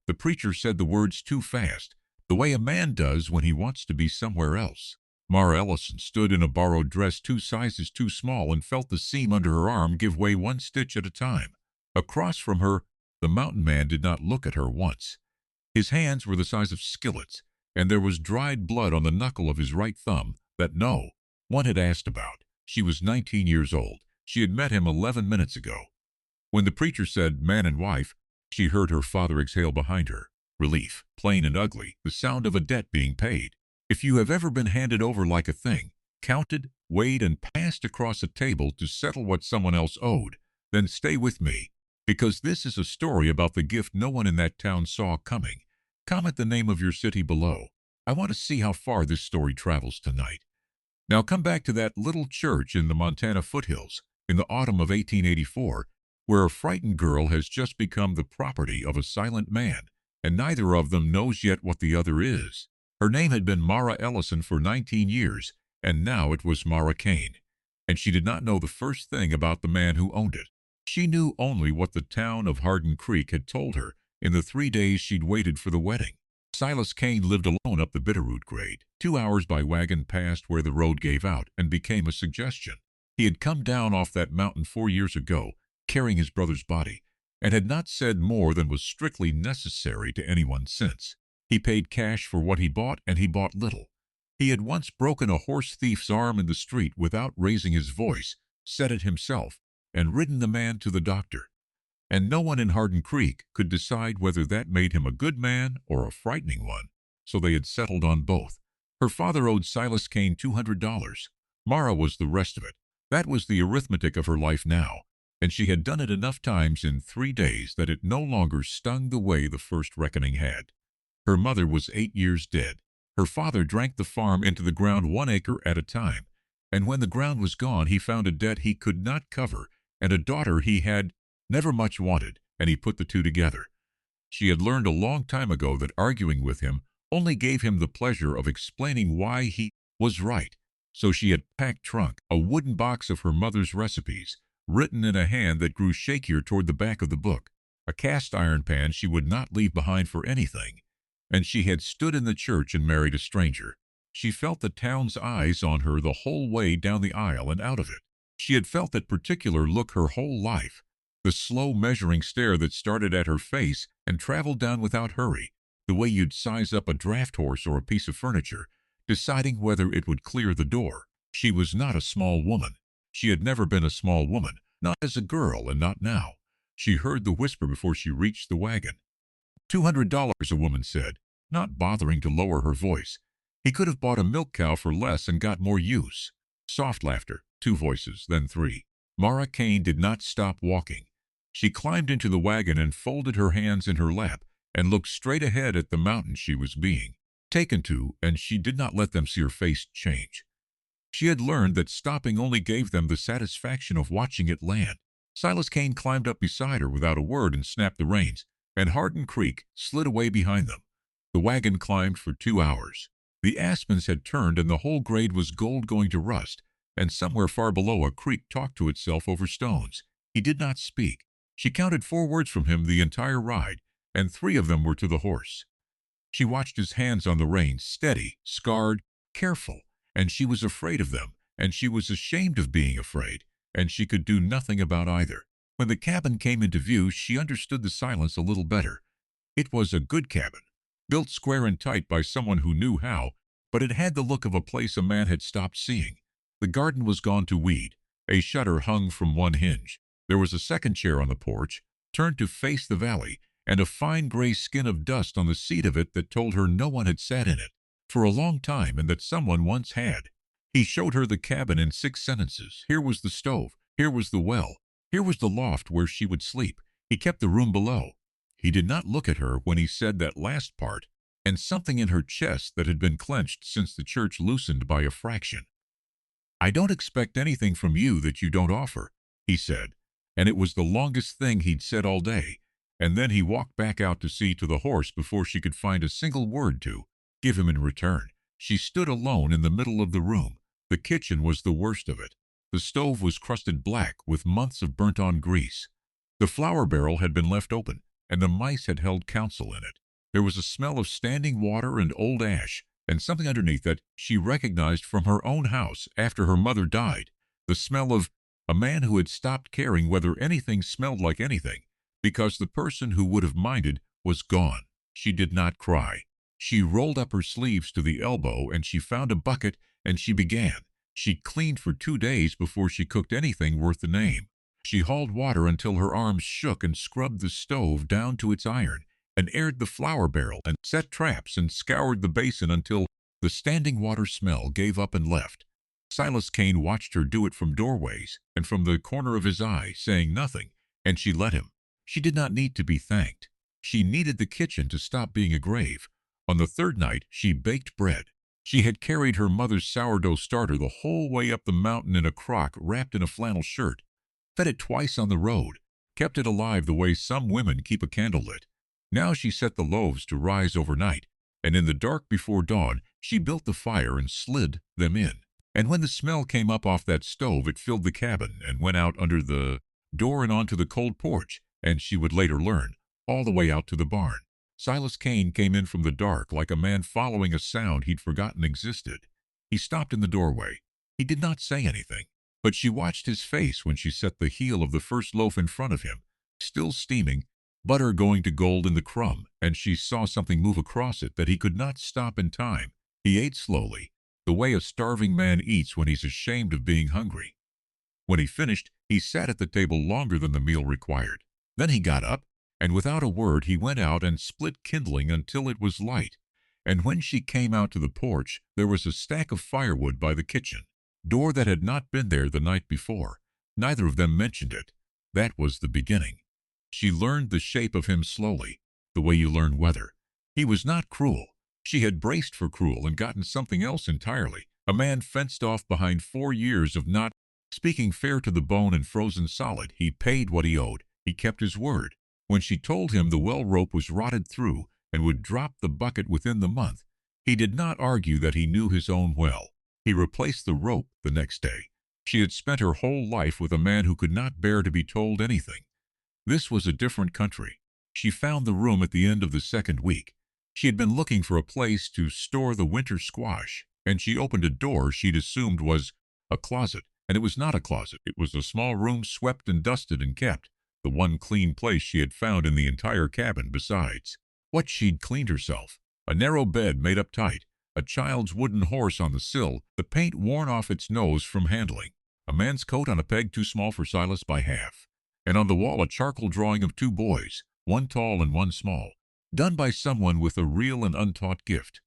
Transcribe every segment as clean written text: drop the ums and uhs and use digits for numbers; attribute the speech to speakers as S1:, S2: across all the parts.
S1: The preacher said the words too fast, the way a man does when he wants to be somewhere else. Mara Ellison stood in a borrowed dress 2 sizes too small and felt the seam under her arm give way 1 stitch at a time. Across from her, the mountain man did not look at her once. His hands were the size of skillets, and there was dried blood on the knuckle of his right thumb that no one had asked about. She was 19 years old. She had met him 11 minutes ago. When the preacher said man and wife, she heard her father exhale behind her. Relief, plain and ugly, the sound of a debt being paid. If you have ever been handed over like a thing, counted, weighed, and passed across a table to settle what someone else owed, then stay with me, because this is a story about the gift no one in that town saw coming. Comment the name of your city below. I want to see how far this story travels tonight. Now come back to that little church in the Montana foothills in the autumn of 1884, where a frightened girl has just become the property of a silent man, and neither of them knows yet what the other is. Her name had been Mara Ellison for 19 years, and now it was Mara Kane, and she did not know the first thing about the man who owned it. She knew only what the town of Hardin Creek had told her in the 3 days she'd waited for the wedding. Silas Kane lived alone up the Bitterroot grade, 2 hours by wagon past where the road gave out and became a suggestion. He had come down off that mountain 4 years ago, carrying his brother's body, and had not said more than was strictly necessary to anyone since. He paid cash for what he bought, and he bought little. He had once broken a horse thief's arm in the street without raising his voice, said it himself, and ridden the man to the doctor. And no one in Hardin Creek could decide whether that made him a good man or a frightening one, so they had settled on both. Her father owed Silas Kane $200. Mara was the rest of it. That was the arithmetic of her life now, and she had done it enough times in 3 days that it no longer stung the way the first reckoning had. Her mother was 8 years dead. Her father drank the farm into the ground 1 acre at a time, and when the ground was gone he found a debt he could not cover and a daughter he had never much wanted, and he put the two together. She had learned a long time ago that arguing with him only gave him the pleasure of explaining why he was right, so she had packed trunk, a wooden box of her mother's recipes, written in a hand that grew shakier toward the back of the book, a cast iron pan she would not leave behind for anything, and she had stood in the church and married a stranger. She felt the town's eyes on her the whole way down the aisle and out of it. She had felt that particular look her whole life, the slow measuring stare that started at her face and traveled down without hurry, the way you'd size up a draft horse or a piece of furniture, deciding whether it would clear the door. She was not a small woman. She had never been a small woman, not as a girl and not now. She heard the whisper before she reached the wagon. $200, a woman said, not bothering to lower her voice. He could have bought a milk cow for less and got more use. Soft laughter, 2 voices, then 3. Mara Kane did not stop walking. She climbed into the wagon and folded her hands in her lap and looked straight ahead at the mountain she was being taken to, and she did not let them see her face change. She had learned that stopping only gave them the satisfaction of watching it land. Silas Kane climbed up beside her without a word and snapped the reins, and Hardin Creek slid away behind them. The wagon climbed for 2 hours. The aspens had turned and the whole grade was gold going to rust, and somewhere far below a creek talked to itself over stones. He did not speak. She counted 4 words from him the entire ride, and 3 of them were to the horse. She watched his hands on the reins, steady, scarred, careful, and she was afraid of them, and she was ashamed of being afraid, and she could do nothing about either. When the cabin came into view, she understood the silence a little better. It was a good cabin, built square and tight by someone who knew how, but it had the look of a place a man had stopped seeing. The garden was gone to weed. A shutter hung from one hinge. There was a second chair on the porch, turned to face the valley, and a fine gray skin of dust on the seat of it that told her no one had sat in it for a long time and that someone once had. He showed her the cabin in 6 sentences. Here was the stove. Here was the well. Here was the loft where she would sleep. He kept the room below. He did not look at her when he said that last part, and something in her chest that had been clenched since the church loosened by a fraction. I don't expect anything from you that you don't offer, he said, and it was the longest thing he'd said all day, and then he walked back out to see to the horse before she could find a single word to give him in return. She stood alone in the middle of the room. The kitchen was the worst of it. The stove was crusted black with months of burnt-on grease. The flour barrel had been left open, and the mice had held council in it. There was a smell of standing water and old ash, and something underneath that she recognized from her own house after her mother died. The smell of a man who had stopped caring whether anything smelled like anything, because the person who would have minded was gone. She did not cry. She rolled up her sleeves to the elbow, and she found a bucket, and she began. She cleaned for 2 days before she cooked anything worth the name. She hauled water until her arms shook and scrubbed the stove down to its iron, and aired the flour barrel and set traps and scoured the basin until the standing water smell gave up and left. Silas Kane watched her do it from doorways and from the corner of his eye, saying nothing, and she let him. She did not need to be thanked. She needed the kitchen to stop being a grave. On the third night, she baked bread. She had carried her mother's sourdough starter the whole way up the mountain in a crock wrapped in a flannel shirt, fed it twice on the road, kept it alive the way some women keep a candle lit. Now she set the loaves to rise overnight, and in the dark before dawn, she built the fire and slid them in. And when the smell came up off that stove, it filled the cabin and went out under the door and onto the cold porch, and she would later learn, all the way out to the barn. Silas Kane came in from the dark like a man following a sound he'd forgotten existed. He stopped in the doorway. He did not say anything, but she watched his face when she set the heel of the first loaf in front of him, still steaming, butter going to gold in the crumb, and she saw something move across it that he could not stop in time. He ate slowly, the way a starving man eats when he's ashamed of being hungry. When he finished, he sat at the table longer than the meal required. Then he got up, and without a word he went out and split kindling until it was light. And when she came out to the porch, there was a stack of firewood by the kitchen door that had not been there the night before. Neither of them mentioned it. That was the beginning. She learned the shape of him slowly, the way you learn weather. He was not cruel. She had braced for cruel and gotten something else entirely. A man fenced off behind 4 years of not speaking fair to the bone and frozen solid. He paid what he owed. He kept his word. When she told him the well rope was rotted through and would drop the bucket within the month, he did not argue that he knew his own well. He replaced the rope the next day. She had spent her whole life with a man who could not bear to be told anything. This was a different country. She found the room at the end of the second week. She had been looking for a place to store the winter squash, and she opened a door she'd assumed was a closet, and it was not a closet. It was a small room swept and dusted and kept, the one clean place she had found in the entire cabin besides what she'd cleaned herself. A narrow bed made up tight, a child's wooden horse on the sill, the paint worn off its nose from handling, a man's coat on a peg too small for Silas by half, and on the wall a charcoal drawing of 2 boys, one tall and one small, done by someone with a real and untaught gift.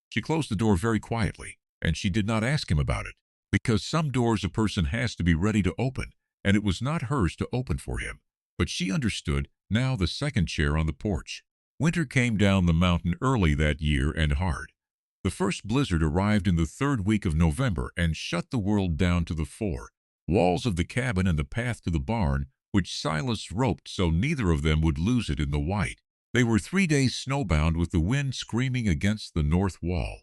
S1: She closed the door very quietly, and she did not ask him about it, because some doors a person has to be ready to open, and it was not hers to open for him. But she understood now. The second chair on the porch. Winter came down the mountain early that year and hard. The first blizzard arrived in the 3rd week of November and shut the world down to the 4 walls of the cabin and the path to the barn, which Silas roped so neither of them would lose it in the white. They were 3 days snowbound with the wind screaming against the north wall,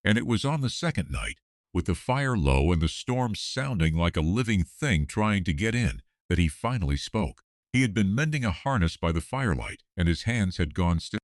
S1: and it was on the second night, with the fire low and the storm sounding like a living thing trying to get in, that he finally spoke. He had been mending a harness by the firelight, and his hands had gone stiff.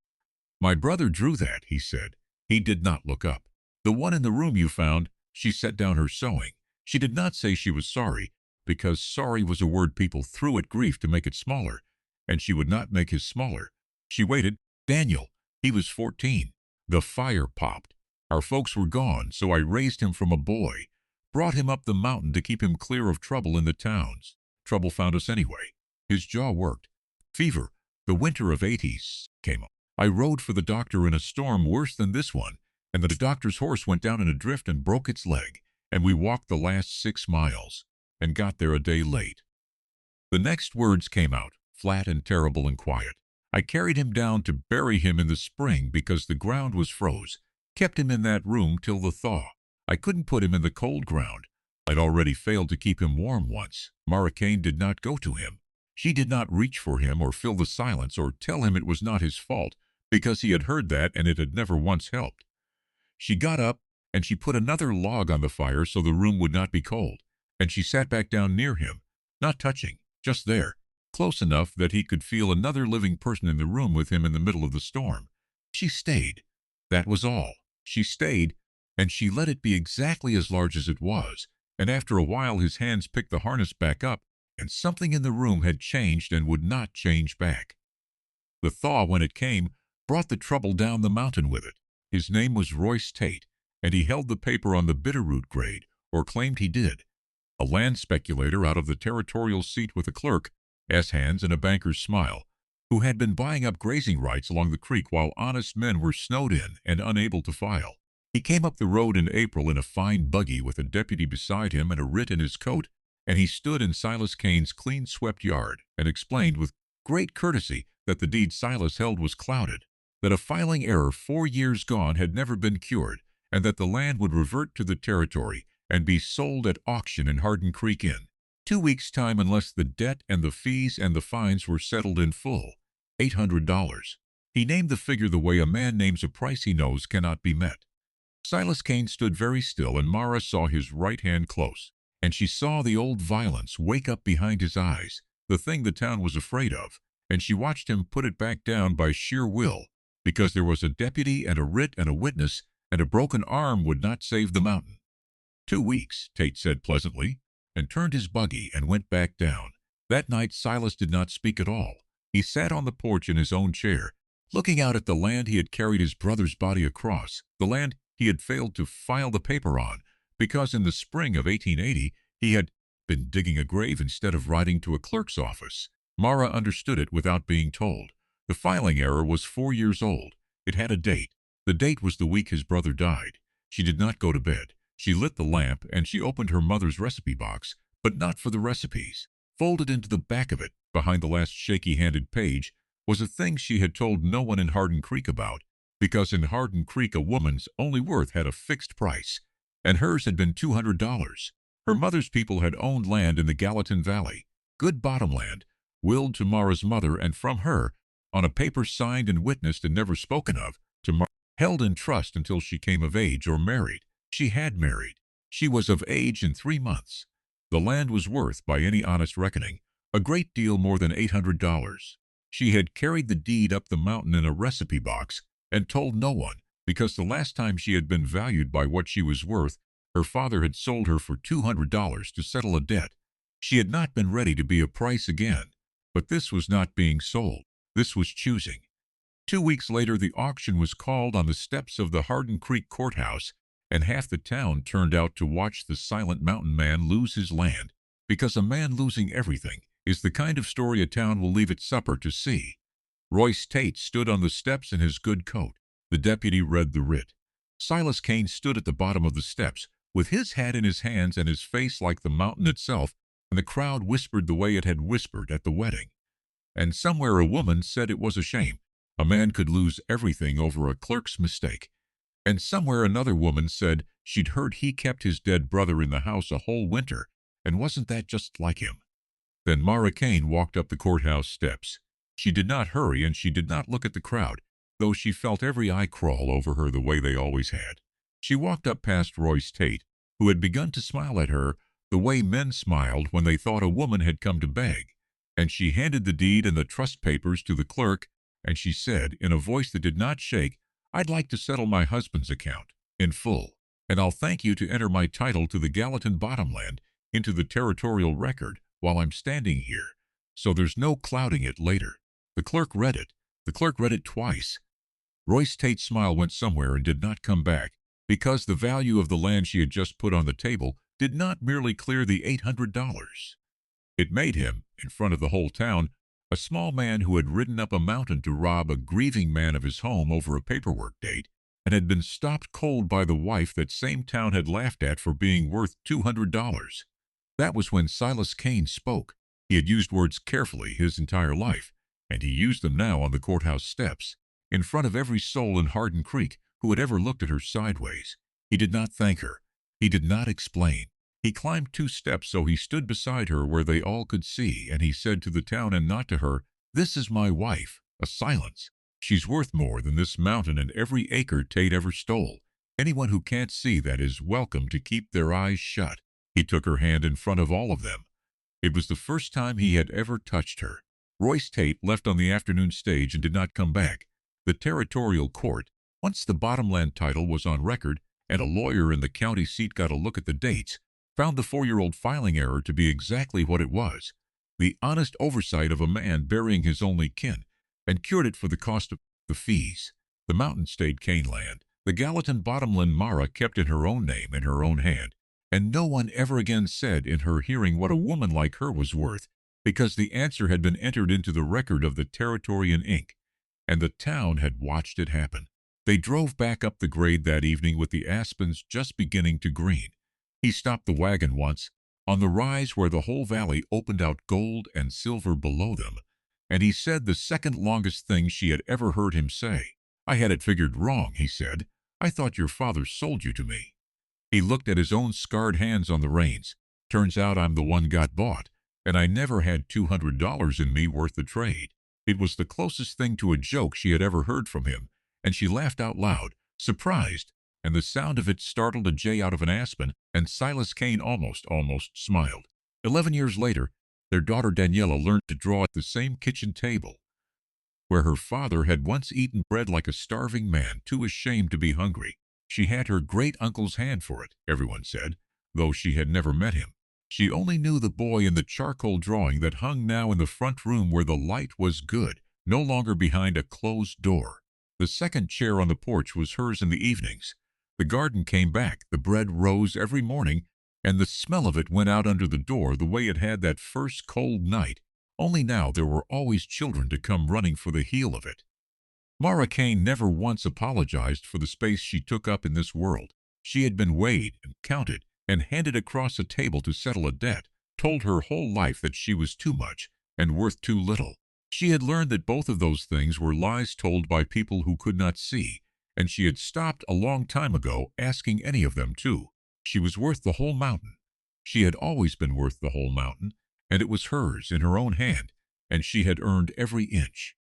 S1: "My brother drew that," he said. He did not look up. "The one in the room you found." She set down her sewing. She did not say she was sorry, because sorry was a word people threw at grief to make it smaller, and she would not make his smaller. She waited. "Daniel. He was 14. The fire popped. Our folks were gone, so I raised him from a boy, brought him up the mountain to keep him clear of trouble in the towns. Trouble found us anyway." His jaw worked. "Fever. The winter of '80s came up. I rode for the doctor in a storm worse than this one, and the doctor's horse went down in a drift and broke its leg, and we walked the last 6 miles, and got there a day late." The next words came out, flat and terrible and quiet. "I carried him down to bury him in the spring because the ground was froze. Kept him in that room till the thaw. I couldn't put him in the cold ground. I'd already failed to keep him warm once. Mara Kane did not go to him. She did not reach for him or fill the silence or tell him it was not his fault, because he had heard that and it had never once helped. She got up, and she put another log on the fire so the room would not be cold, and she sat back down near him, not touching, just there, close enough that he could feel another living person in the room with him in the middle of the storm. She stayed. That was all. She stayed, and she let it be exactly as large as it was, and after a while his hands picked the harness back up, and something in the room had changed and would not change back. The thaw, when it came, brought the trouble down the mountain with it. His name was Royce Tate, and he held the paper on the Bitterroot grade, or claimed he did. A land speculator out of the territorial seat with a clerk, S-hands, and a banker's smile, who had been buying up grazing rights along the creek while honest men were snowed in and unable to file. He came up the road in April in a fine buggy with a deputy beside him and a writ in his coat, and he stood in Silas Kane's clean-swept yard and explained with great courtesy that the deed Silas held was clouded, that a filing error 4 years gone had never been cured, and that the land would revert to the territory and be sold at auction in Hardin Creek in 2 weeks' time unless the debt and the fees and the fines were settled in full, $800. He named the figure the way a man names a price he knows cannot be met. Silas Kane stood very still, and Mara saw his right hand close, and she saw the old violence wake up behind his eyes, the thing the town was afraid of, and she watched him put it back down by sheer will, because there was a deputy and a writ and a witness, and a broken arm would not save the mountain. 2 weeks, Tate said pleasantly, and turned his buggy and went back down. That night Silas did not speak at all. He sat on the porch in his own chair, looking out at the land he had carried his brother's body across, the land he had failed to file the paper on, because in the spring of 1880 he had been digging a grave instead of writing to a clerk's office. Mara understood it without being told. The filing error was 4 years old. It had a date. The date was the week his brother died. She did not go to bed. She lit the lamp, and she opened her mother's recipe box, but not for the recipes. Folded into the back of it, behind the last shaky-handed page, was a thing she had told no one in Hardin Creek about, because in Hardin Creek a woman's only worth had a fixed price, and hers had been $200. Her mother's people had owned land in the Gallatin Valley, good bottomland, willed to Mara's mother, and from her, on a paper signed and witnessed and never spoken of, to Mara, held in trust until she came of age or married. She had married. She was of age in 3 months. The land was worth, by any honest reckoning, a great deal more than $800. She had carried the deed up the mountain in a recipe box and told no one, because the last time she had been valued by what she was worth, her father had sold her for $200 to settle a debt. She had not been ready to be a price again, but this was not being sold. This was choosing. 2 weeks later, the auction was called on the steps of the Hardin Creek courthouse, and half the town turned out to watch the silent mountain man lose his land, because a man losing everything is the kind of story a town will leave its supper to see. Royce Tate stood on the steps in his good coat. The deputy read the writ. Silas Kane stood at the bottom of the steps, with his hat in his hands and his face like the mountain itself, and the crowd whispered the way it had whispered at the wedding. And somewhere a woman said it was a shame. A man could lose everything over a clerk's mistake. And somewhere another woman said she'd heard he kept his dead brother in the house a whole winter, and wasn't that just like him? Then Mara Kane walked up the courthouse steps. She did not hurry, and she did not look at the crowd, though she felt every eye crawl over her the way they always had. She walked up past Royce Tate, who had begun to smile at her the way men smiled when they thought a woman had come to beg, and she handed the deed and the trust papers to the clerk, and she said, in a voice that did not shake, "I'd like to settle my husband's account, in full, and I'll thank you to enter my title to the Gallatin bottomland into the territorial record while I'm standing here, so there's no clouding it later." The clerk read it. The clerk read it twice. Royce Tate's smile went somewhere and did not come back, because the value of the land she had just put on the table did not merely clear the $800. It made him, in front of the whole town, a small man who had ridden up a mountain to rob a grieving man of his home over a paperwork date, and had been stopped cold by the wife that same town had laughed at for being worth $200. That was when Silas Kane spoke. He had used words carefully his entire life, and he used them now on the courthouse steps, in front of every soul in Hardin Creek who had ever looked at her sideways. He did not thank her. He did not explain. He climbed 2 steps so he stood beside her where they all could see, and he said to the town and not to her, "This is my wife." A silence. "She's worth more than this mountain and every acre Tate ever stole. Anyone who can't see that is welcome to keep their eyes shut." He took her hand in front of all of them. It was the first time he had ever touched her. Royce Tate left on the afternoon stage and did not come back. The territorial court, once the Bottomland title was on record and a lawyer in the county seat got a look at the dates, found the 4-year-old filing error to be exactly what it was, the honest oversight of a man burying his only kin, and cured it for the cost of the fees. The mountain stayed Caneland. The Gallatin Bottomland Mara kept in her own name in her own hand, and no one ever again said in her hearing what a woman like her was worth, because the answer had been entered into the record of the territory in ink, and the town had watched it happen. They drove back up the grade that evening with the aspens just beginning to green. He stopped the wagon once, on the rise where the whole valley opened out gold and silver below them, and he said the second longest thing she had ever heard him say. "I had it figured wrong," he said. "I thought your father sold you to me." He looked at his own scarred hands on the reins. "Turns out I'm the one got bought, and I never had $200 in me worth the trade." It was the closest thing to a joke she had ever heard from him, and she laughed out loud, surprised, and the sound of it startled a jay out of an aspen, and Silas Kane almost smiled. 11 years later, their daughter Daniela learned to draw at the same kitchen table where her father had once eaten bread like a starving man, too ashamed to be hungry. She had her great-uncle's hand for it, everyone said, though she had never met him. She only knew the boy in the charcoal drawing that hung now in the front room where the light was good, no longer behind a closed door. The second chair on the porch was hers in the evenings. The garden came back, the bread rose every morning, and the smell of it went out under the door the way it had that first cold night, only now there were always children to come running for the heel of it. Mara Kane never once apologized for the space she took up in this world. She had been weighed and counted and handed across a table to settle a debt, told her whole life that she was too much and worth too little. She had learned that both of those things were lies told by people who could not see, and she had stopped a long time ago asking any of them to. She was worth the whole mountain. She had always been worth the whole mountain, and it was hers in her own hand, and she had earned every inch.